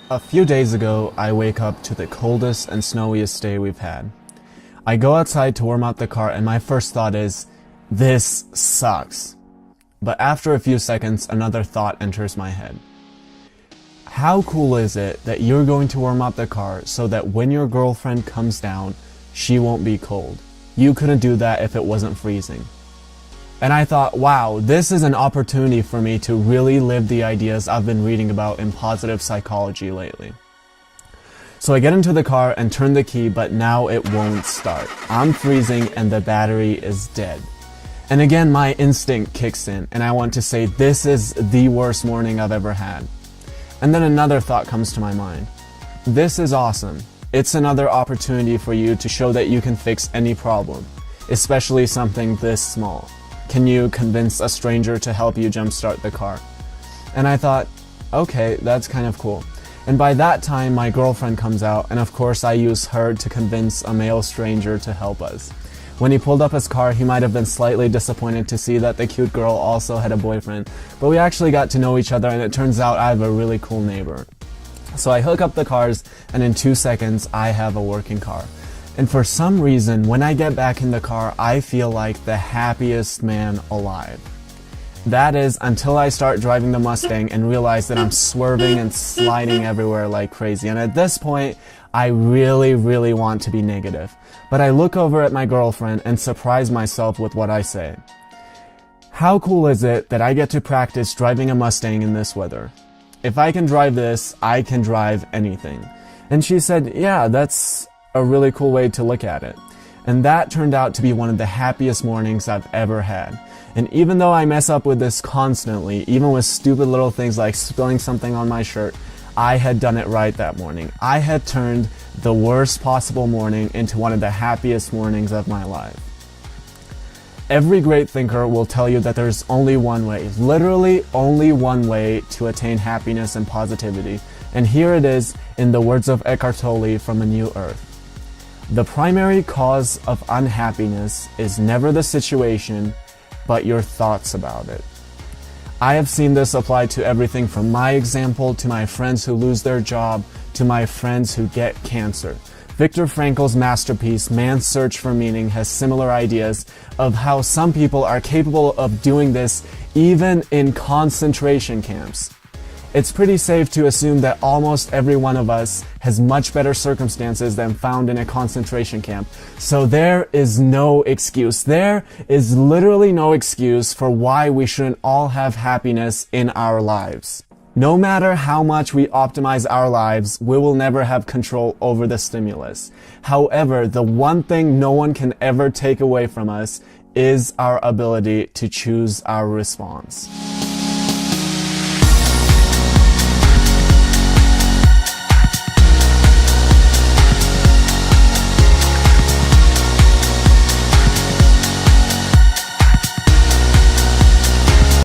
A few days ago, I wake up to the coldest and snowiest day we've had. I go outside to warm up the car and my first thought is, this sucks. But after a few seconds, another thought enters my head. How cool is it that you're going to warm up the car so that when your girlfriend comes down, she won't be cold? You couldn't do that if it wasn't freezing. And I thought, wow, this is an opportunity for me to really live the ideas I've been reading about in positive psychology lately. So I get into the car and turn the key, but now it won't start. I'm freezing and the battery is dead. And again, my instinct kicks in and I want to say, this is the worst morning I've ever had. And then another thought comes to my mind. This is awesome. It's another opportunity for you to show that you can fix any problem, especially something this small. Can you convince a stranger to help you jumpstart the car? And I thought, okay, that's kind of cool. And by that time, my girlfriend comes out, and of course I use her to convince a male stranger to help us. When he pulled up his car, he might have been slightly disappointed to see that the cute girl also had a boyfriend, but we actually got to know each other, and it turns out I have a really cool neighbor. So I hook up the cars, and in 2 seconds, I have a working car. And for some reason, when I get back in the car, I feel like the happiest man alive. That is until I start driving the Mustang and realize that I'm swerving and sliding everywhere like crazy. And at this point, I really want to be negative. But I look over at my girlfriend and surprise myself with what I say. How cool is it that I get to practice driving a Mustang in this weather? If I can drive this, I can drive anything. And she said, yeah, that's a really cool way to look at it. And that turned out to be one of the happiest mornings I've ever had. And even though I mess up with this constantly, even with stupid little things like spilling something on my shirt, I had done it right that morning. I had turned the worst possible morning into one of the happiest mornings of my life. Every great thinker will tell you that there's only one way, literally only one way to attain happiness and positivity. And here it is in the words of Eckhart Tolle from A New Earth. The primary cause of unhappiness is never the situation, but your thoughts about it. I have seen this apply to everything from my example to my friends who lose their job to my friends who get cancer. Viktor Frankl's masterpiece, Man's Search for Meaning, has similar ideas of how some people are capable of doing this even in concentration camps. It's pretty safe to assume that almost every one of us has much better circumstances than found in a concentration camp. So there is no excuse. There is literally no excuse for why we shouldn't all have happiness in our lives. No matter how much we optimize our lives, we will never have control over the stimulus. However, the one thing no one can ever take away from us is our ability to choose our response.